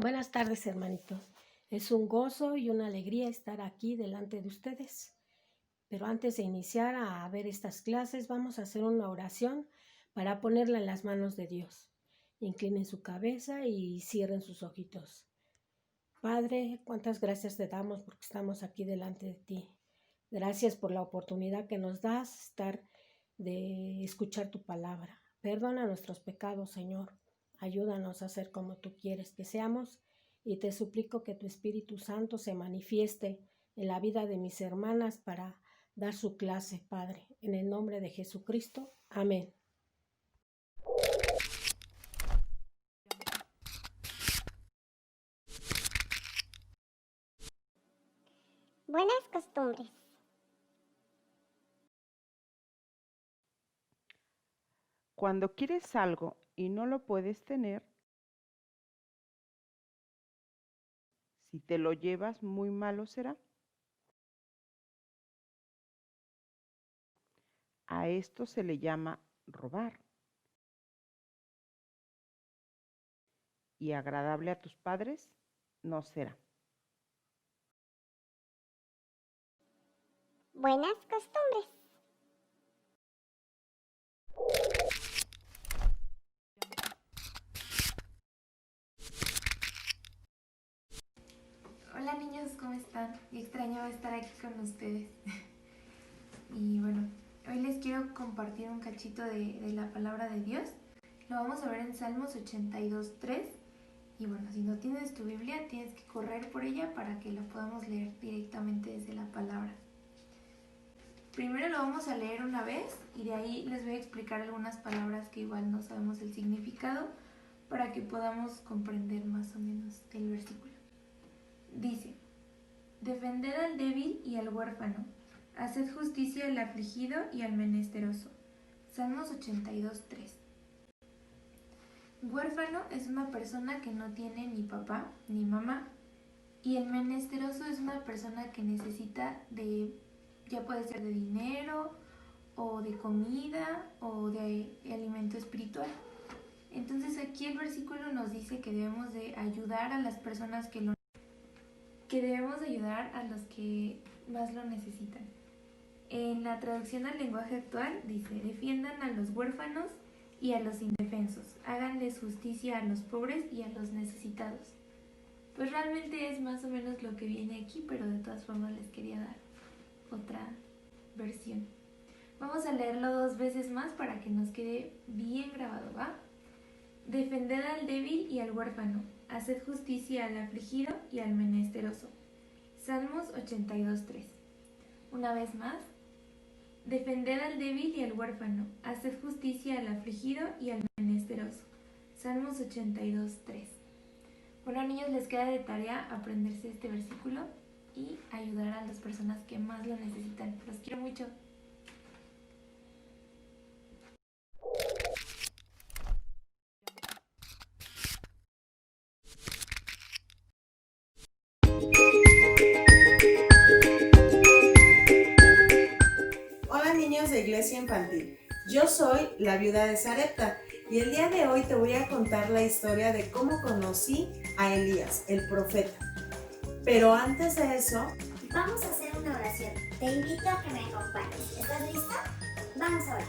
Buenas tardes, hermanitos. Es un gozo y una alegría estar aquí delante de ustedes. Pero antes de iniciar a ver estas clases, vamos a hacer una oración para ponerla en las manos de Dios. Inclinen su cabeza y cierren sus ojitos. Padre, cuántas gracias te damos porque estamos aquí delante de ti. Gracias por la oportunidad que nos das de escuchar tu palabra. Perdona nuestros pecados, Señor. Ayúdanos a ser como tú quieres que seamos y te suplico que tu Espíritu Santo se manifieste en la vida de mis hermanas para dar su clase, Padre. En el nombre de Jesucristo. Amén. Buenas costumbres. Cuando quieres algo y no lo puedes tener, si te lo llevas, muy malo será. A esto se le llama robar. Y agradable a tus padres no será. Buenas costumbres. Hola niños, ¿cómo están? Extrañaba estar aquí con ustedes. Y bueno, hoy les quiero compartir un cachito de la palabra de Dios. Lo vamos a ver en Salmos 82:3. Y bueno, si no tienes tu Biblia, tienes que correr por ella para que la podamos leer directamente desde la palabra. Primero lo vamos a leer una vez y de ahí les voy a explicar algunas palabras que igual no sabemos el significado para que podamos comprender más o menos el versículo. Dice: defended al débil y al huérfano, haced justicia al afligido y al menesteroso. Salmos 82:3. Huérfano es una persona que no tiene ni papá ni mamá, y el menesteroso es una persona que necesita ya puede ser de dinero o de comida o de alimento espiritual. Entonces aquí el versículo nos dice que debemos de ayudar a las personas que debemos ayudar a los que más lo necesitan. En la traducción al lenguaje actual dice: defiendan a los huérfanos y a los indefensos, háganles justicia a los pobres y a los necesitados. Pues realmente es más o menos lo que viene aquí, pero de todas formas les quería dar otra versión. Vamos a leerlo 2 veces más para que nos quede bien grabado, ¿va? Defended al débil y al huérfano, haced justicia al afligido y al menesteroso. Salmos 82:3. Una vez más. Defended al débil y al huérfano, haced justicia al afligido y al menesteroso. Salmos 82:3. Bueno, niños, les queda de tarea aprenderse este versículo y ayudar a las personas que más lo necesitan. Los quiero mucho. Hola niños de Iglesia Infantil, yo soy la viuda de Sarepta y el día de hoy te voy a contar la historia de cómo conocí a Elías, el profeta. Pero antes de eso, Vamos a hacer una oración. Te invito a que me acompañes. ¿Estás lista? Vamos a orar.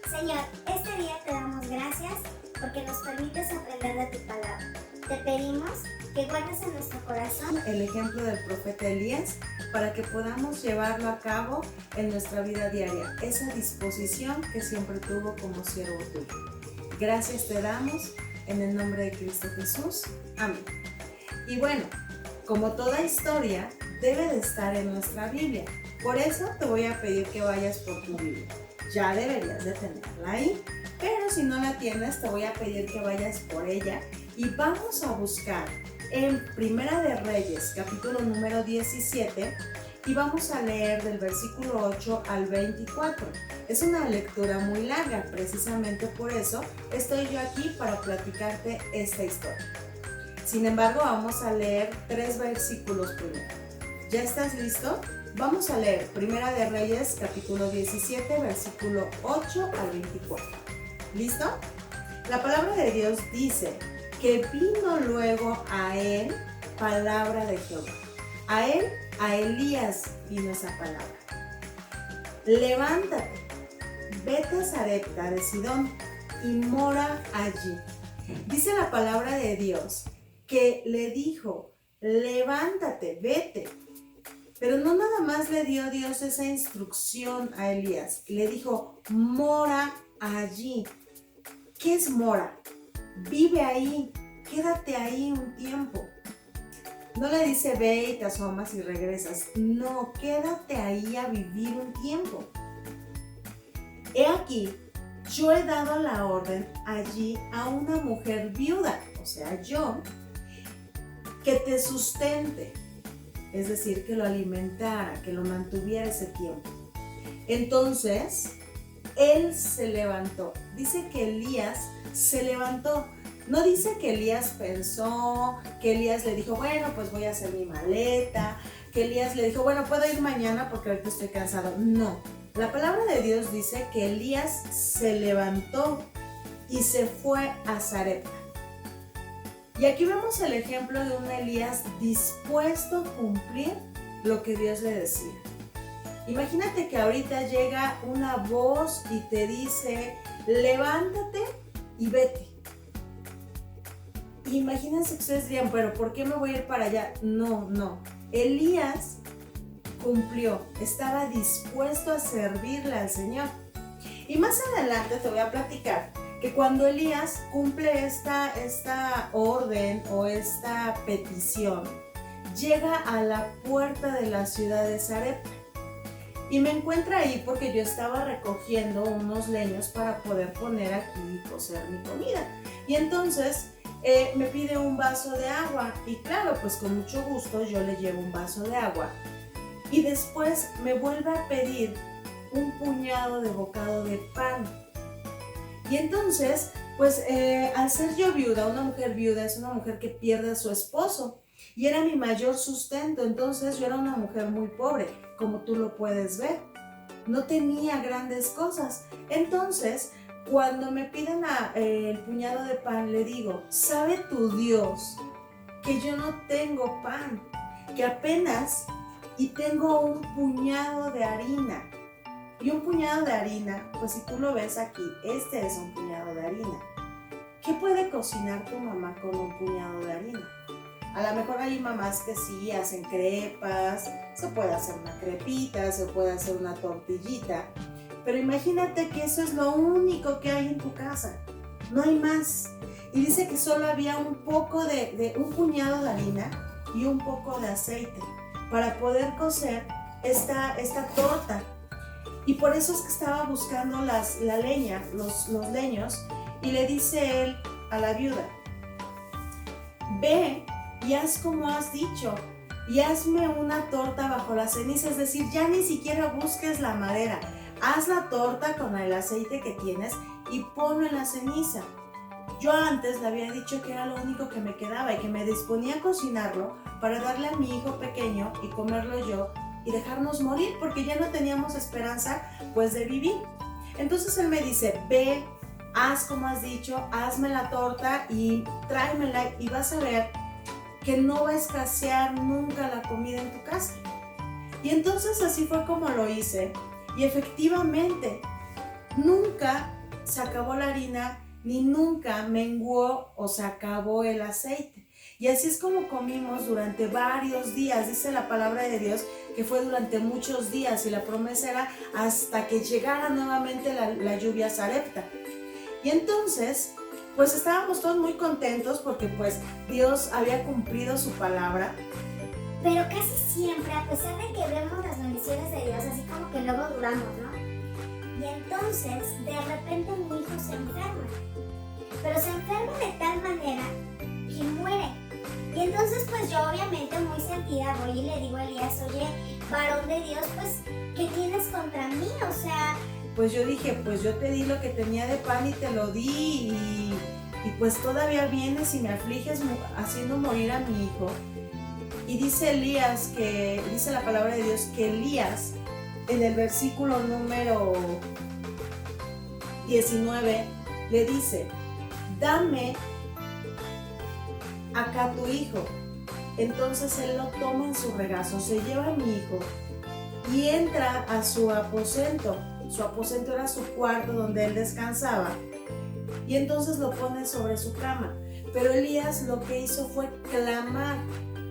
Señor, este día te damos gracias porque nos permites aprender de tu palabra. Te pedimos que guardes en nuestro corazón el ejemplo del profeta Elías para que podamos llevarlo a cabo en nuestra vida diaria, esa disposición que siempre tuvo como siervo tuyo. Gracias te damos en el nombre de Cristo Jesús. Amén. Y bueno, como toda historia, debe de estar en nuestra Biblia. Por eso te voy a pedir que vayas por tu Biblia. Ya deberías de tenerla ahí, pero si no la tienes, te voy a pedir que vayas por ella y vamos a buscar en Primera de Reyes, capítulo número 17, y vamos a leer del versículo 8 al 24. Es una lectura muy larga, precisamente por eso estoy yo aquí para platicarte esta historia. Sin embargo, vamos a leer 3 versículos primero. ¿Ya estás listo? Vamos a leer Primera de Reyes, capítulo 17, versículo 8 al 24. ¿Listo? La palabra de Dios dice que vino luego a él palabra de Jehová. A él, a Elías vino esa palabra. Levántate, vete a Sarepta de Sidón y mora allí. Dice la palabra de Dios que le dijo, levántate, vete. Pero no nada más le dio Dios esa instrucción a Elías, le dijo, mora allí. ¿Qué es mora? Vive ahí, quédate ahí un tiempo. No le dice ve y te asomas y regresas. No, quédate ahí a vivir un tiempo. He aquí, yo he dado la orden allí a una mujer viuda, o sea, yo, que te sustente. Es decir, que lo alimentara, que lo mantuviera ese tiempo. Entonces, él se levantó. Dice que Elías se levantó. No dice que Elías pensó, que Elías le dijo, bueno, pues voy a hacer mi maleta, que Elías le dijo, bueno, puedo ir mañana porque ahorita estoy cansado. No, la palabra de Dios dice que Elías se levantó y se fue a Sarepta. Y aquí vemos el ejemplo de un Elías dispuesto a cumplir lo que Dios le decía. Imagínate que ahorita llega una voz y te dice, levántate y vete. Imagínense que ustedes dirían, pero ¿por qué me voy a ir para allá? No. Elías cumplió, estaba dispuesto a servirle al Señor. Y más adelante te voy a platicar que cuando Elías cumple esta orden o esta petición, llega a la puerta de la ciudad de Sarepta. Y me encuentra ahí porque yo estaba recogiendo unos leños para poder poner aquí y cocer mi comida. Y entonces me pide un vaso de agua y claro, pues con mucho gusto yo le llevo un vaso de agua. Y después me vuelve a pedir un puñado de bocado de pan. Y entonces, pues al ser yo viuda, una mujer viuda es una mujer que pierde a su esposo. Y era mi mayor sustento, entonces yo era una mujer muy pobre, como tú lo puedes ver. No tenía grandes cosas. Entonces, cuando me piden el puñado de pan, le digo, ¿sabe tu Dios que yo no tengo pan? Que apenas y tengo un puñado de harina. Y un puñado de harina, pues si tú lo ves aquí, este es un puñado de harina. ¿Qué puede cocinar tu mamá con un puñado de harina? A lo mejor hay mamás que sí hacen crepas, se puede hacer una crepita, se puede hacer una tortillita, pero imagínate que eso es lo único que hay en tu casa, no hay más. Y dice que solo había un poco un puñado de harina y un poco de aceite para poder cocer esta torta. Y por eso es que estaba buscando la leña, los leños, y le dice él a la viuda, ve y haz como has dicho, y hazme una torta bajo la ceniza, es decir, ya ni siquiera busques la madera, haz la torta con el aceite que tienes y ponlo en la ceniza. Yo antes le había dicho que era lo único que me quedaba y que me disponía a cocinarlo para darle a mi hijo pequeño y comerlo yo y dejarnos morir porque ya no teníamos esperanza pues de vivir. Entonces él me dice, ve, haz como has dicho, hazme la torta y tráemela y vas a ver que no va a escasear nunca la comida en tu casa. Y entonces así fue como lo hice. Y efectivamente, nunca se acabó la harina, ni nunca menguó o se acabó el aceite. Y así es como comimos durante varios días. Dice la palabra de Dios que fue durante muchos días y la promesa era hasta que llegara nuevamente la lluvia a Sarepta. Y entonces, pues estábamos todos muy contentos porque pues Dios había cumplido su palabra. Pero casi siempre, a pesar de que vemos las bendiciones de Dios, así como que luego duramos, ¿no? Y entonces, de repente mi hijo se enferma. Pero se enferma de tal manera que muere. Y entonces, pues yo obviamente muy sentida voy y le digo a Elías, oye, varón de Dios, pues, ¿qué tienes contra mí? O sea... Pues yo dije, pues yo te di lo que tenía de pan y te lo di y pues todavía vienes y me afliges haciendo morir a mi hijo. Y dice Elías, dice la palabra de Dios, que Elías, en el versículo número 19, le dice, dame acá tu hijo. Entonces él lo toma en su regazo, se lleva a mi hijo y entra a su aposento. Su aposento era su cuarto donde él descansaba. Y entonces lo pone sobre su cama. Pero Elías lo que hizo fue clamar.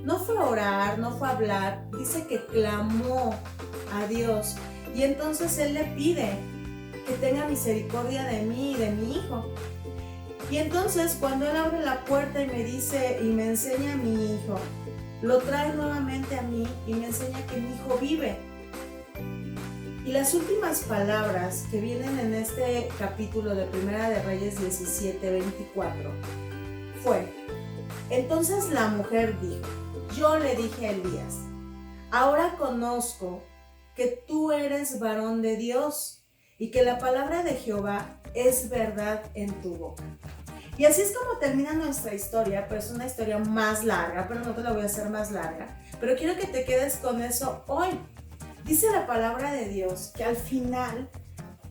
No fue orar, no fue hablar. Dice que clamó a Dios. Y entonces él le pide que tenga misericordia de mí y de mi hijo. Y entonces cuando él abre la puerta y me dice y me enseña a mi hijo, lo trae nuevamente a mí y me enseña que mi hijo vive. Y las últimas palabras que vienen en este capítulo de Primera de Reyes 17:24 fue: entonces la mujer dijo, yo le dije a Elías, ahora conozco que tú eres varón de Dios y que la palabra de Jehová es verdad en tu boca. Y así es como termina nuestra historia, pero es una historia más larga, pero no te la voy a hacer más larga. Pero quiero que te quedes con eso hoy. Dice la palabra de Dios que al final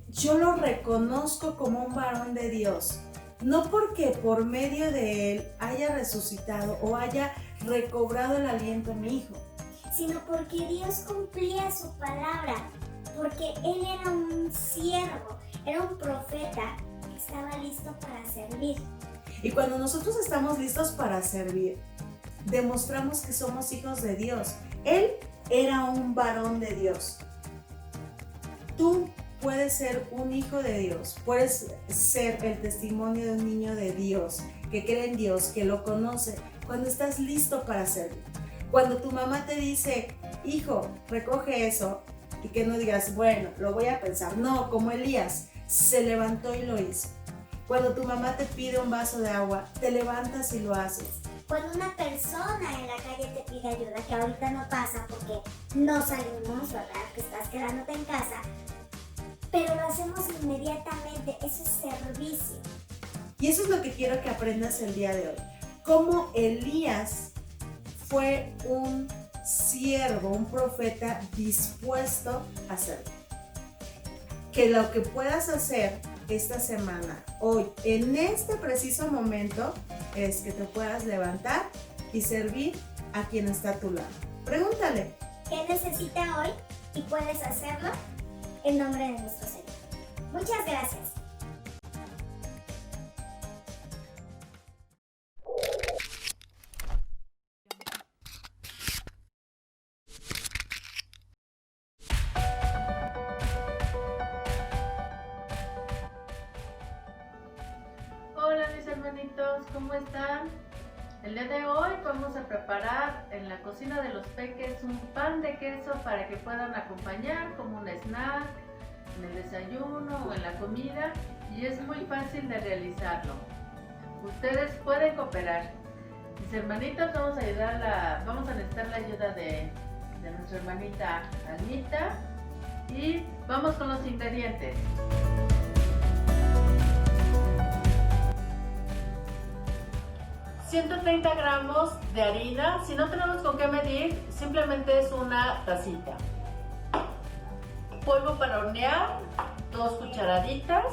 yo lo reconozco como un varón de Dios, no porque por medio de él haya resucitado o haya recobrado el aliento en mi hijo, sino porque Dios cumplía su palabra, porque Él era un siervo, era un profeta que estaba listo para servir. Y cuando nosotros estamos listos para servir, demostramos que somos hijos de Dios. Él era un varón de Dios. Tú puedes ser un hijo de Dios, puedes ser el testimonio de un niño de Dios, que cree en Dios, que lo conoce, cuando estás listo para servir. Cuando tu mamá te dice, hijo, recoge eso, y que no digas, bueno, lo voy a pensar. No, como Elías, se levantó y lo hizo. Cuando tu mamá te pide un vaso de agua, te levantas y lo haces. Cuando una persona en la calle te pide ayuda, que ahorita no pasa porque no salimos, ¿verdad? Que estás quedándote en casa, pero lo hacemos inmediatamente, eso es servicio. Y eso es lo que quiero que aprendas el día de hoy. Cómo Elías fue un siervo, un profeta dispuesto a servir. Que lo que puedas hacer esta semana, hoy, en este preciso momento, es que te puedas levantar y servir a quien está a tu lado. Pregúntale. ¿Qué necesita hoy? Y puedes hacerlo en nombre de nuestro Señor. Muchas gracias. Hola mis hermanitos, ¿cómo están? El día de hoy vamos a preparar en la cocina de los peques un pan de queso para que puedan acompañar como un snack, en el desayuno o en la comida, y es muy fácil de realizarlo. Ustedes pueden cooperar. Mis hermanitos, vamos a necesitar la ayuda de nuestra hermanita Anita, y vamos con los ingredientes. ...130 gramos de harina. Si no tenemos con qué medir, simplemente es una tacita. Polvo para hornear, 2 cucharaditas.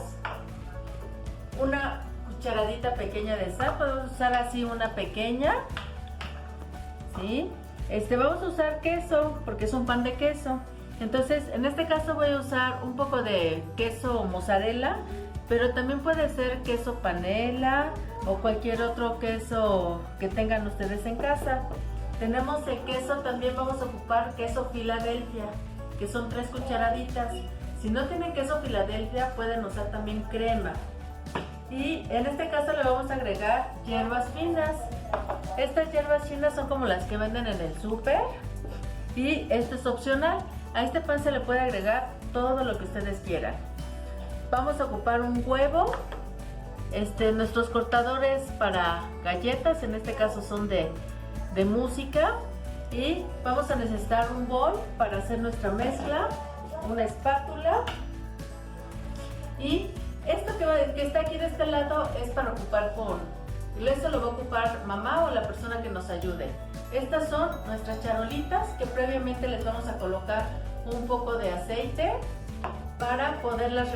Una cucharadita pequeña de sal, podemos usar así una pequeña. ¿Sí? Vamos a usar queso, porque es un pan de queso. Entonces, en este caso voy a usar un poco de queso mozzarella, pero también puede ser queso panela o cualquier otro queso que tengan ustedes en casa. Tenemos el queso, también vamos a ocupar queso Filadelfia, que son 3 cucharaditas. Si no tienen queso Filadelfia, pueden usar también crema. Y en este caso le vamos a agregar hierbas finas. Estas hierbas finas son como las que venden en el súper, y esto es opcional. A este pan se le puede agregar todo lo que ustedes quieran. Vamos a ocupar un huevo. Nuestros cortadores para galletas, en este caso son de música, y vamos a necesitar un bol para hacer nuestra mezcla, una espátula, y esto que está aquí de este lado es para ocupar esto lo va a ocupar mamá o la persona que nos ayude. Estas son nuestras charolitas que previamente les vamos a colocar un poco de aceite para poderlas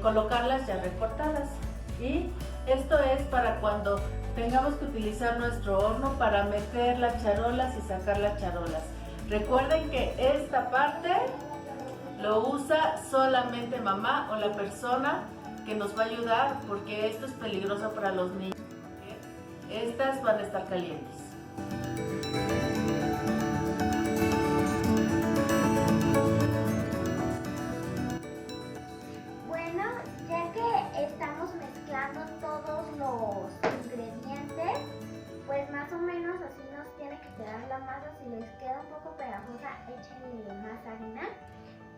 colocarlas ya recortadas. Y esto es para cuando tengamos que utilizar nuestro horno para meter las charolas y sacar las charolas. Recuerden que esta parte lo usa solamente mamá o la persona que nos va a ayudar, porque esto es peligroso para los niños. Estas van a estar calientes. Bueno, ya que estamos mezclando todos los ingredientes, pues más o menos así nos tiene que quedar la masa. Si les queda un poco pegajosa, échenle más harina.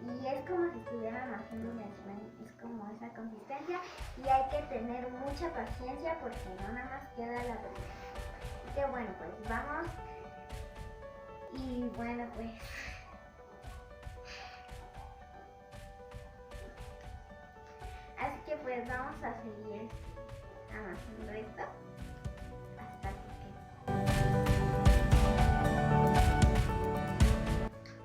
Y es como si estuvieran haciendo un slime, es como esa consistencia. Y hay que tener mucha paciencia porque no nada más queda la verdura. Así que bueno, pues vamos. Y bueno, pues así que pues vamos a seguir amasando esto hasta que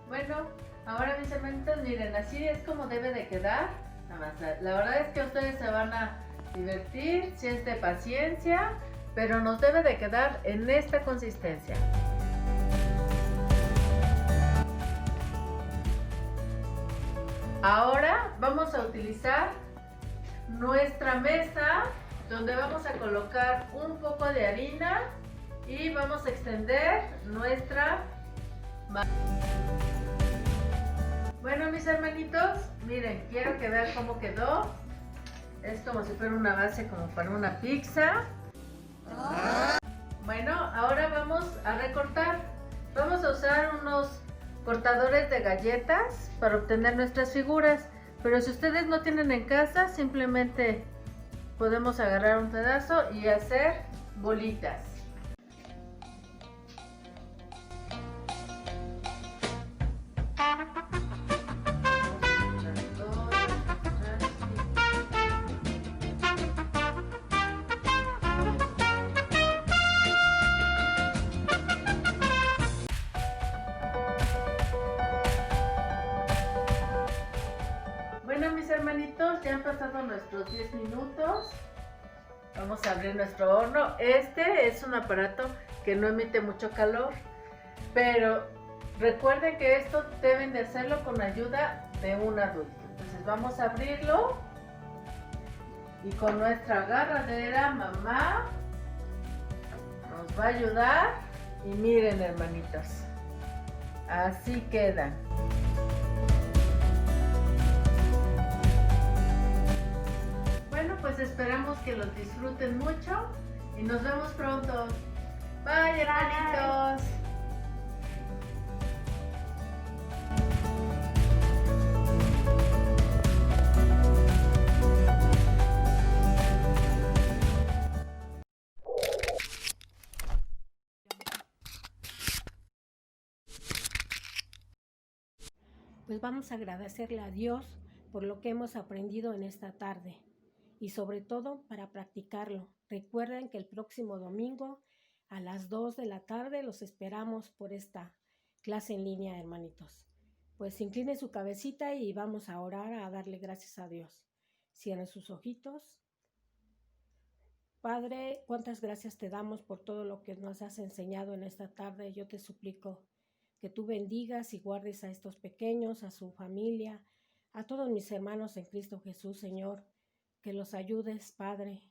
Bueno, ahora mis hermanitos, miren, así es como debe de quedar. Nada más, la verdad es que ustedes se van a divertir, si es de paciencia, pero nos debe de quedar en esta consistencia. Ahora vamos a utilizar nuestra mesa, donde vamos a colocar un poco de harina y vamos a extender nuestra masa. Bueno, mis hermanitos, miren, quiero que vean cómo quedó. Es como si fuera una base como para una pizza. Bueno, ahora vamos a recortar. Vamos a usar unos cortadores de galletas para obtener nuestras figuras. Pero si ustedes no tienen en casa, simplemente podemos agarrar un pedazo y hacer bolitas. Bueno, mis hermanitos, ya han pasado nuestros 10 minutos. Vamos a abrir nuestro horno. Este es un aparato que no emite mucho calor, pero recuerden que esto deben de hacerlo con ayuda de un adulto. Entonces vamos a abrirlo y con nuestra agarradera mamá nos va a ayudar. Y miren, hermanitos, así quedan. Bueno, pues esperamos que los disfruten mucho y nos vemos pronto. Bye, hermanitos. Pues vamos a agradecerle a Dios por lo que hemos aprendido en esta tarde y sobre todo para practicarlo. Recuerden que el próximo domingo a las 2 de la tarde los esperamos por esta clase en línea, hermanitos. Pues incline su cabecita y vamos a orar, a darle gracias a Dios. Cierren sus ojitos. Padre, cuántas gracias te damos por todo lo que nos has enseñado en esta tarde. Yo te suplico que tú bendigas y guardes a estos pequeños, a su familia, a todos mis hermanos en Cristo Jesús, Señor, que los ayudes, Padre.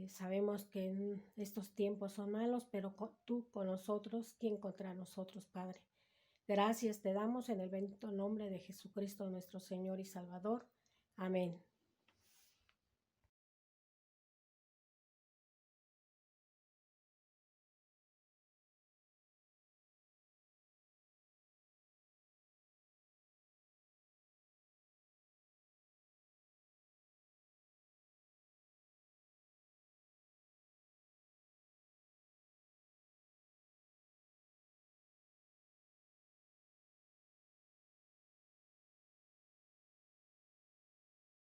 Sabemos que en estos tiempos son malos, pero tú con nosotros, ¿quién contra nosotros, Padre? Gracias te damos en el bendito nombre de Jesucristo, nuestro Señor y Salvador. Amén.